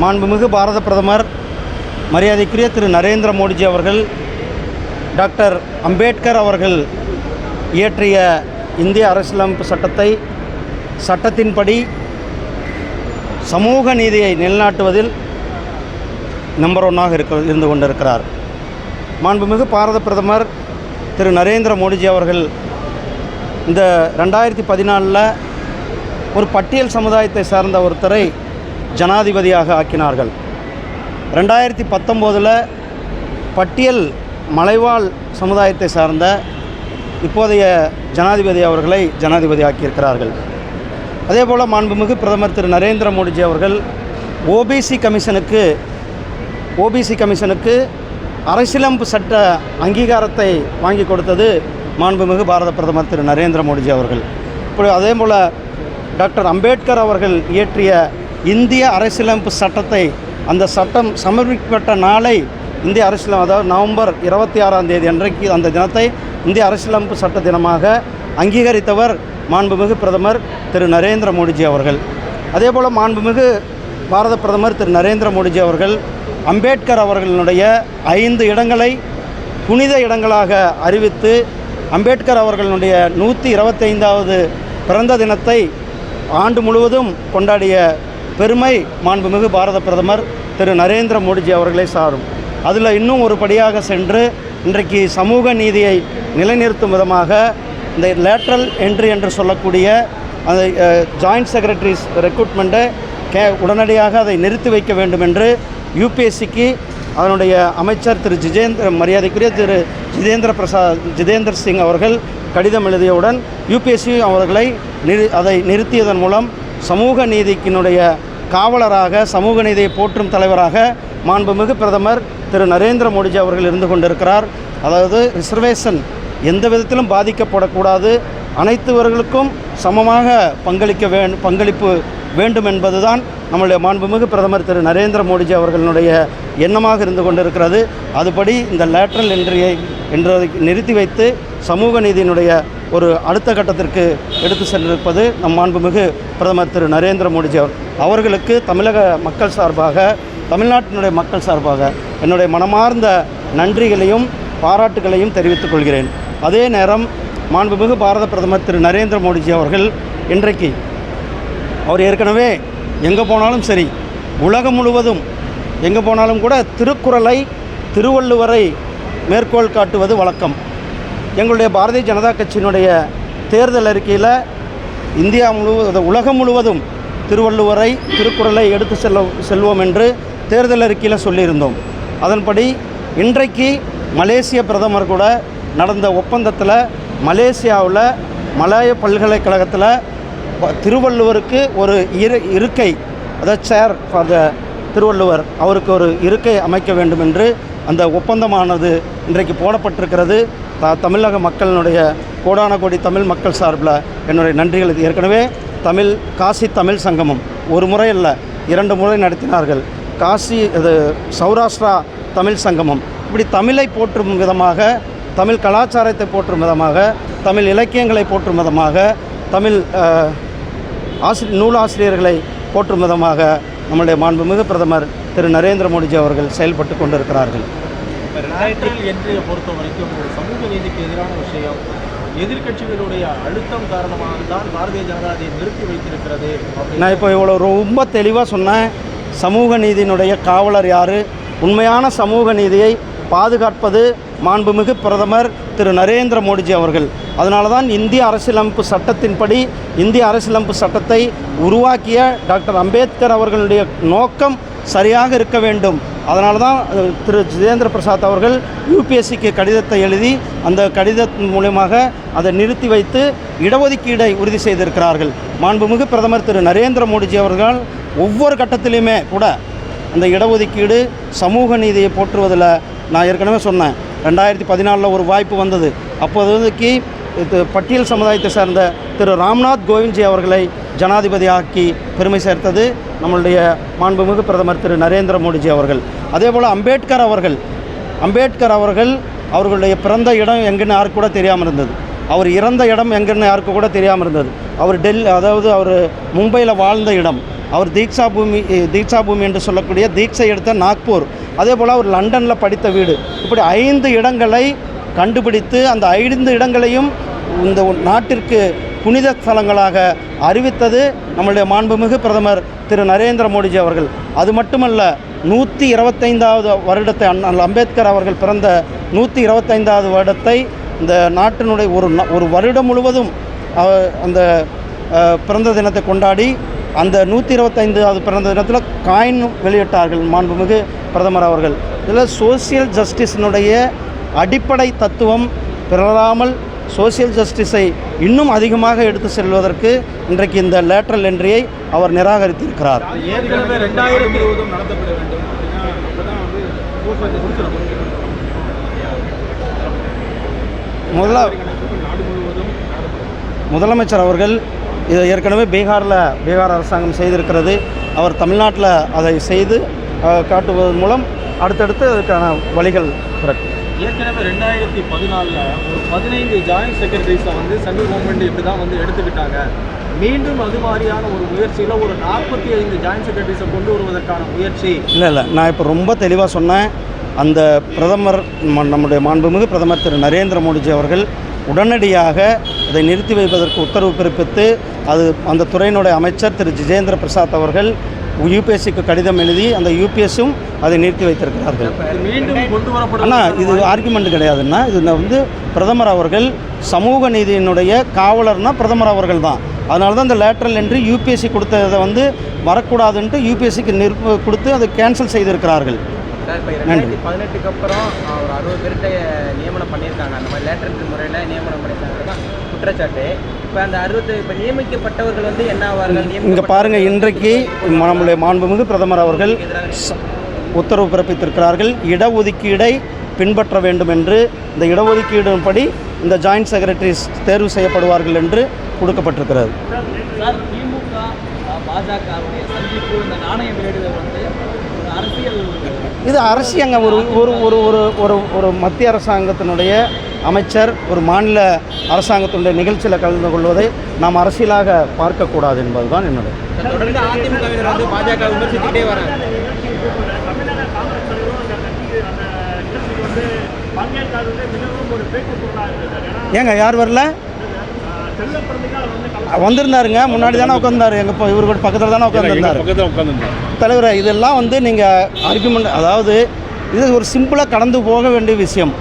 மாண்புமிகு பாரத பிரதமர் மரியாதைக்குரிய திரு நரேந்திர மோடிஜி அவர்கள் டாக்டர் அம்பேத்கர் அவர்கள் இயற்றிய இந்திய அரசியலமைப்பு சட்டத்தை சட்டத்தின்படி சமூக நீதியை நிலைநாட்டுவதில் நம்பர் ஒன்னாக இருந்து கொண்டிருக்கிறார். மாண்புமிகு பாரத பிரதமர் திரு நரேந்திர மோடிஜி அவர்கள் இந்த 2014 ஒரு பட்டியல் சமுதாயத்தை சார்ந்த ஒருத்தரை ஜனாதிபதியாக ஆக்கினார்கள். 2019 பட்டியல் மலைவாழ் சமுதாயத்தை சார்ந்த இப்போதைய ஜனாதிபதி அவர்களை ஜனாதிபதி ஆக்கியிருக்கிறார்கள். அதேபோல் மாண்புமிகு பிரதமர் திரு நரேந்திர மோடிஜி அவர்கள் ஓபிசி கமிஷனுக்கு அரசியலமைப்பு சட்ட அங்கீகாரத்தை வாங்கி கொடுத்தது மாண்புமிகு பாரத பிரதமர் திரு நரேந்திர மோடிஜி அவர்கள். இப்படி அதேபோல் டாக்டர் அம்பேத்கர் அவர்கள் இயற்றிய இந்திய அரசியலமைப்பு சட்டத்தை, அந்த சட்டம் சமர்ப்பிக்கப்பட்ட நாளை இந்திய அதாவது நவம்பர் 26 அன்றைக்கு அந்த தினத்தை இந்திய அரசியலமைப்பு சட்ட தினமாக அங்கீகரித்தவர் மாண்புமிகு பிரதமர் திரு நரேந்திர மோடிஜி அவர்கள். அதேபோல் மாண்புமிகு பாரத பிரதமர் திரு நரேந்திர மோடிஜி அவர்கள் அம்பேத்கர் அவர்களுடைய 5 இடங்களை புனித இடங்களாக அறிவித்து அம்பேத்கர் அவர்களுடைய 125வது பிறந்த தினத்தை ஆண்டு முழுவதும் கொண்டாடிய பெருமை மாண்புமிகு பாரத பிரதமர் திரு நரேந்திர மோடிஜி அவர்களை சாரும். அதில் இன்னும் ஒரு படியாக சென்று இன்றைக்கு சமூக நீதியை நிலைநிறுத்தும் விதமாக இந்த லேட்ரல் என்ட்ரி என்று சொல்லக்கூடிய அந்த ஜாயிண்ட் செக்ரட்டரிஸ் ரெக்ரூட்மெண்ட்டை உடனடியாக அதை நிறுத்தி வைக்க வேண்டும் என்று யூபிஎஸ்சிக்கு அதனுடைய அமைச்சர் திரு மரியாதைக்குரிய திரு ஜிதேந்தர் சிங் அவர்கள் கடிதம் எழுதியவுடன் யூபிஎஸ்சி அவர்களை அதை நிறுத்தியதன் மூலம் சமூக நீதிக்கினுடைய காவலராக, சமூக நீதியை போற்றும் தலைவராக மாண்புமிகு பிரதமர் திரு நரேந்திர மோடிஜி அவர்கள் இருந்து கொண்டிருக்கிறார். அதாவது ரிசர்வேஷன் எந்த விதத்திலும் பாதிக்கப்படக்கூடாது, அனைத்துவர்களுக்கும் சமமாக பங்களிப்பு வேண்டும் என்பதுதான் நம்முடைய மாண்புமிகு பிரதமர் திரு நரேந்திர மோடிஜி அவர்களுடைய எண்ணமாக இருந்து கொண்டிருக்கிறது. அதுபடி இந்த லேட்ரல் என்ட்ரியை நிறுத்தி வைத்து சமூக நீதியினுடைய ஒரு அடுத்த கட்டத்திற்கு எடுத்து சென்றிருப்பது நம் மாண்புமிகு பிரதமர் திரு நரேந்திர மோடிஜி அவர்களுக்கு தமிழக மக்கள் சார்பாக, தமிழ்நாட்டினுடைய மக்கள் சார்பாக என்னுடைய மனமார்ந்த நன்றிகளையும் பாராட்டுகளையும் தெரிவித்துக் கொள்கிறேன். அதே நேரம் மாண்புமிகு பாரத பிரதமர் திரு நரேந்திர மோடிஜி அவர்கள் இன்றைக்கு அவர் ஏற்கனவே எங்கே போனாலும் சரி, உலகம் முழுவதும் எங்கே போனாலும் கூட திருக்குறளை, திருவள்ளுவரை மேற்கோள் காட்டுவது வழக்கம். எங்களுடைய பாரதிய ஜனதா கட்சியினுடைய தேர்தல் அறிக்கையில் இந்தியா முழுவதும், உலகம் முழுவதும் திருவள்ளுவரை, திருக்குறளை எடுத்து செல்வோம் என்று தேர்தல் அறிக்கையில் சொல்லியிருந்தோம். அதன்படி இன்றைக்கு மலேசிய பிரதமர் கூட நடந்த ஒப்பந்தத்தில் மலேசியாவில் மலாய பல்கலைக்கழகத்தில் திருவள்ளுவருக்கு ஒரு இருக்கை, அதாவது சேர் ஃபார் த திருவள்ளுவர், அவருக்கு ஒரு இருக்கை அமைக்க வேண்டும் என்று அந்த ஒப்பந்தமானது இன்றைக்கு போடப்பட்டிருக்கிறது. தமிழக மக்களினுடைய கோடான கோடி தமிழ் மக்கள் சார்பில் என்னுடைய நன்றிகள். ஏற்கனவே காசி தமிழ் சங்கமம் ஒரு முறை அல்ல 2 முறை நடத்தினார்கள். சௌராஷ்டிரா தமிழ் சங்கமம், இப்படி தமிழை போற்றும் விதமாக, தமிழ் கலாச்சாரத்தை போற்றும் விதமாக, தமிழ் இலக்கியங்களை போற்றும் விதமாக, தமிழ் நூலாசிரியர்களை போற்றும் விதமாக நம்முடைய மாண்புமிகு பிரதமர் திரு நரேந்திர மோடிஜி அவர்கள் செயல்பட்டு கொண்டிருக்கிறார்கள். 2008 பொறுத்த வரைக்கும் ஒரு சமூக நீதிக்கு எதிரான விஷயம், எதிர்கட்சிகளுடைய அழுத்தம் காரணமாக தான் பாரதிய ஜனதா அதை நிறுத்தி வைத்திருக்கிறது. நான் இப்போ இவ்வளோ ரொம்ப தெளிவாக சொன்னேன். சமூக நீதியினுடைய காவலர் யார்? உண்மையான சமூக நீதியை பாதுகாப்பது மாண்புமிகு பிரதமர் திரு நரேந்திர மோடிஜி அவர்கள். அதனால தான் இந்திய அரசியலமைப்பு சட்டத்தின்படி இந்திய அரசியலமைப்பு சட்டத்தை உருவாக்கிய டாக்டர் அம்பேத்கர் அவர்களுடைய நோக்கம் சரியாக இருக்க வேண்டும். அதனால தான் திரு ஜிதேந்திர பிரசாத் அவர்கள் யூபிஎஸ்சிக்கு கடிதத்தை எழுதி அந்த கடிதத்தின் மூலமாக அதை நிறுத்தி வைத்து இடஒதுக்கீடை உறுதி செய்திருக்கிறார்கள். மாண்புமிகு பிரதமர் திரு நரேந்திர மோடிஜி அவர்கள் ஒவ்வொரு கட்டத்திலையுமே கூட அந்த இடஒதுக்கீடு, சமூக நீதியை போற்றுவதில் நான் ஏற்கனவே சொன்னேன். 2014 ஒரு வாய்ப்பு வந்தது. அப்போதைக்கு பட்டியல் சமுதாயத்தை சார்ந்த திரு ராம்நாத் கோவிந்த்ஜி அவர்களை ஜனாதிபதியாக்கி பெருமை சேர்த்தது நம்மளுடைய மாண்புமிகு பிரதமர் திரு நரேந்திர மோடிஜி அவர்கள். அதேபோல் அம்பேத்கர் அவர்கள் அவர்களுடைய பிறந்த இடம் எங்கன்னு யாருக்கு கூட தெரியாமல் இருந்தது. அவர் இறந்த இடம் எங்கன்னு யாருக்கு கூட தெரியாமல் இருந்தது. அவர் அவர் மும்பையில் வாழ்ந்த இடம் அவர் தீட்சா பூமி என்று சொல்லக்கூடிய தீட்சை எடுத்த நாக்பூர், அதே போல் அவர் லண்டனில் படித்த வீடு, இப்படி 5 இடங்களை கண்டுபிடித்து அந்த 5 இடங்களையும் இந்த நாட்டிற்கு புனித ஸ்தலங்களாக அறிவித்தது நம்முடைய மாண்புமிகு பிரதமர் திரு நரேந்திர மோடிஜி அவர்கள். அது மட்டுமல்ல, 125வது வருடத்தை அம்பேத்கர் அவர்கள் பிறந்த 125வது வருடத்தை இந்த நாட்டினுடைய ஒரு வருடம் முழுவதும் அந்த பிறந்த தினத்தை கொண்டாடி அந்த 125வது பிறந்த தினத்தில் காயின் வெளியிட்டார்கள் மாண்புமிகு பிரதமர் அவர்கள். இதில் சோசியல் ஜஸ்டிஸினுடைய அடிப்படை தத்துவம் பிறராமல் சோசியல் ஜஸ்டிஸை இன்னும் அதிகமாக எடுத்து செல்வதற்கு இன்றைக்கு இந்த லேட்ரல் என்ட்ரியை அவர் நிராகரித்திருக்கிறார். ஏற்கனவே 2020 நடத்தப்பட வேண்டும். முதலமைச்சர் அவர்கள் இதை ஏற்கனவே பீகார் அரசாங்கம் செய்திருக்கிறது. அவர் தமிழ்நாட்டில் அதை செய்து காட்டுவதன் மூலம் அடுத்தடுத்து அதுக்கான வழிகள் பிறக்கும். ஏற்கனவே 2014 ஒரு 15 ஜாயின்ட் செக்ரட்டரிஸை சென்ட்ரல் கவர்மெண்ட் இப்படி தான் எடுத்துக்கிட்டாங்க. மீண்டும் அது மாதிரியான ஒரு முயற்சியில் ஒரு 45 ஜாயின்ட் செக்ரட்டரிஸை கொண்டு வருவதற்கான முயற்சி இல்லை, நான் இப்போ ரொம்ப தெளிவாக சொன்னேன். அந்த பிரதமர் நம்முடைய மாண்புமிகு பிரதமர் திரு நரேந்திர மோடிஜி அவர்கள் உடனடியாக அதை நிறுத்தி வைப்பதற்கு உத்தரவு பிறப்பித்து அந்த துறையினுடைய அமைச்சர் திரு ஜிதேந்திர பிரசாத் அவர்கள் யூபிஎஸ்சிக்கு கடிதம் எழுதி அந்த யூபிஎஸ்ஸும் அதை நிறுத்தி வைத்திருக்கிறார்கள். ஆனால் இது ஆர்குமெண்ட் கிடையாதுன்னா, இது பிரதமர் அவர்கள் சமூக நீதியினுடைய காவலர்னால் பிரதமர் அவர்கள் தான். அதனால தான் இந்த லேட்ரல் என்ட்ரி யூபிஎஸ்சி கொடுத்ததை வரக்கூடாதுன்ட்டு யூபிஎஸ்சிக்கு கொடுத்து அதை கேன்சல் செய்திருக்கிறார்கள். இப்போ 2018க்கு அப்புறம் ஒரு 60 பேர்கிட்ட நியமனம் பண்ணியிருக்காங்க. அந்த மாதிரி லேட்டரல் முறையில் நியமனம் பண்ணியிருக்காங்க தான் குற்றச்சாட்டு. இப்போ அந்த 60 இப்போ நியமிக்கப்பட்டவர்கள் என்ன ஆவார்கள்? இங்கே பாருங்கள், இன்றைக்கு நம்முடைய மாண்புமிகு பிரதமர் அவர்கள் உத்தரவு பிறப்பித்திருக்கிறார்கள். இடஒதுக்கீடை பின்பற்ற வேண்டும் என்று, இந்த இடஒதுக்கீடுபடி இந்த ஜாயின்ட் செக்ரட்டரிஸ் தேர்வு செய்யப்படுவார்கள் என்று கொடுக்கப்பட்டிருக்கிறது. திமுக பாஜகவுடைய சந்திப்பு, இந்த நாணய வெளியிடுதல் அரசியல், இது அரசியங்க ஒரு ஒரு ஒரு ஒரு ஒரு மத்திய அரசாங்கத்தினுடைய அமைச்சர் ஒரு மாநில அரசாங்கத்தினுடைய நிகழ்ச்சியில் கலந்து கொள்வதை நாம் அரசியலாக பார்க்கக்கூடாது என்பதுதான் என்னுடைய. தொடர்ந்து அதிமுகவினர் பாஜக விமர்சித்துட்டே வராங்க. ஏங்க யார் வரல? வந்திருந்தாருங்க, முன்னாடி தானே உட்காந்தாரு. எங்கள் இப்போ இவர் கூட பக்கத்தில் தானே உட்காந்துருந்தார். தலைவரை, இதெல்லாம் நீங்கள் ஆர்குமெண்ட், அதாவது இது ஒரு சிம்பிளாக கடந்து போக வேண்டிய விஷயம்.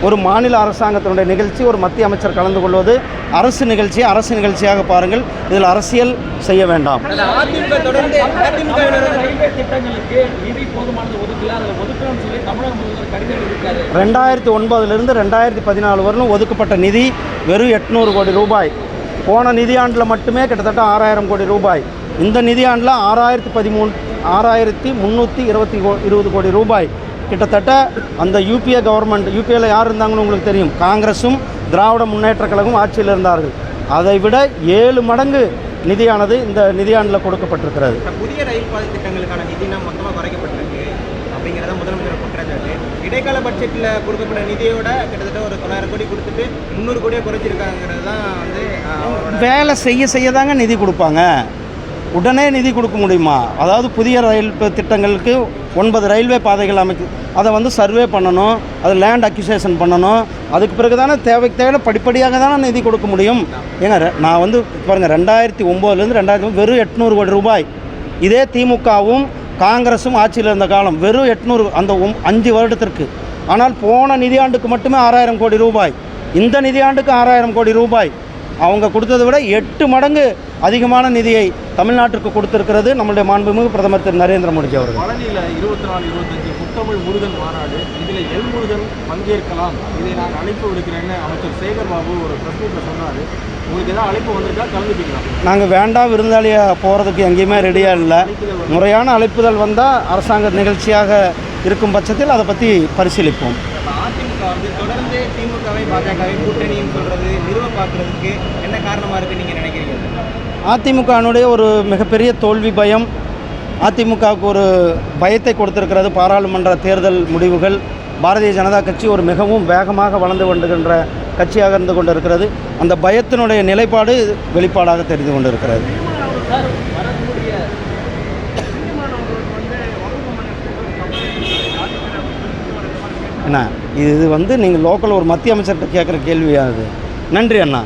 ஒரு மாநில அரசாங்கத்தினுடைய நிகழ்ச்சி, ஒரு மத்திய அமைச்சர் கலந்து கொள்வது அரசு நிகழ்ச்சியாக பாருங்கள். இதில் அரசியல் செய்ய வேண்டாம். 2009 2014 வரலும் ஒதுக்கப்பட்ட நிதி வெறும் 800 கோடி ரூபாய். போன நிதியாண்டில் மட்டுமே கிட்டத்தட்ட 6000 கோடி ரூபாய். இந்த நிதியாண்டில் 6320 கோடி ரூபாய் கிட்டத்தட்ட அந்த யூபிஏ கவர்மெண்ட், யூபிஏல யார் இருந்தாங்கன்னு உங்களுக்கு தெரியும், காங்கிரஸும் திராவிட முன்னேற்ற கழகம் ஆட்சியில் இருந்தார்கள். அதை விட 7 மடங்கு நிதியானது இந்த நிதியாண்டில் கொடுக்கப்பட்டிருக்கிறது. புதிய ரயில் பாதை திட்டங்களுக்கான நிதி மொத்தமாக குறைக்கப்பட்டிருக்கு அப்படிங்கிறத முதலமைச்சர் குற்றச்சாட்டு. இடைக்கால பட்ஜெட்டில் கொடுக்கப்பட்ட நிதியோட கிட்டத்தட்ட ஒரு 900 கோடி கொடுத்துட்டு 300 கோடியை குறைச்சிருக்காங்கிறது தான் வேலை செய்ய தாங்க நிதி கொடுப்பாங்க. உடனே நிதி கொடுக்க முடியுமா? அதாவது புதிய ரயில் திட்டங்களுக்கு 9 ரயில்வே பாதைகள் அதை சர்வே பண்ணணும், அது லேண்ட் அக்யூசேஷன் பண்ணணும். அதுக்கு பிறகு தானே தேவைக்கு படிப்படியாக தானே நிதி கொடுக்க முடியும். ஏங்க நான் பாருங்கள், 2009 2000 வெறும் 800 கோடி ரூபாய். இதே திமுகவும் காங்கிரஸும் ஆட்சியில் இருந்த காலம் வெறும் 800 அந்த 5 வருடத்திற்கு. ஆனால் போன நிதியாண்டுக்கு மட்டுமே 6000 கோடி ரூபாய். இந்த நிதியாண்டுக்கு 6000 கோடி ரூபாய். அவங்க கொடுத்ததை விட 8 மடங்கு அதிகமான நிதியை தமிழ்நாட்டிற்கு கொடுத்திருக்கிறது நம்முடைய மாண்புமிகு பிரதமர் திரு நரேந்திர மோடிஜி அவர்கள். பழனியில் 24-25 முத்தமிழ் முருகன் மாநாடு, இதில் எல்முருகன் பங்கேற்கலாம், இதை நான் அழைப்பு விடுக்கிறேன்னு அமைச்சர் சேகர் பாபு ஒரு பிரஸ் மீட்டில் சொன்னார். உங்களுக்கு ஏதாவது அழைப்பு வந்திருக்கா? கலந்துப்பீங்களா? நாங்கள் வேண்டாம் விருந்தாளியாக போகிறதுக்கு எங்கேயுமே ரெடியாக இல்லை. முறையான அழைப்புதல் வந்தால் அரசாங்க நிகழ்ச்சியாக இருக்கும் பட்சத்தில் அதை பற்றி பரிசீலிப்போம். அதிமுக தொடர்ந்து திமுகவை பாஜகவை கூட்டணியும் சொல்கிறது நிறுவ பார்க்குறதுக்கு என்ன காரணமாக இருக்குன்னு நீங்கள் நினைக்கிறீங்க? அதிமுகனுடைய ஒரு மிகப்பெரிய தோல்வி பயம், அதிமுகவுக்கு ஒரு பயத்தை கொடுத்திருக்கிறது பாராளுமன்ற தேர்தல் முடிவுகள். பாரதிய ஜனதா கட்சி ஒரு மிகவும் வேகமாக வளர்ந்து கொண்டுகின்ற கட்சியாக இருந்து கொண்டிருக்கிறது. அந்த பயத்தினுடைய நிலைப்பாடு வெளிப்பாடாக தெரிந்து கொண்டிருக்கிறது. என்ன இது வந்து நீங்கள் லோக்கல் ஒரு மத்திய அமைச்சர்கிட்ட கேட்குற கேள்வியா அது? நன்றி அண்ணா.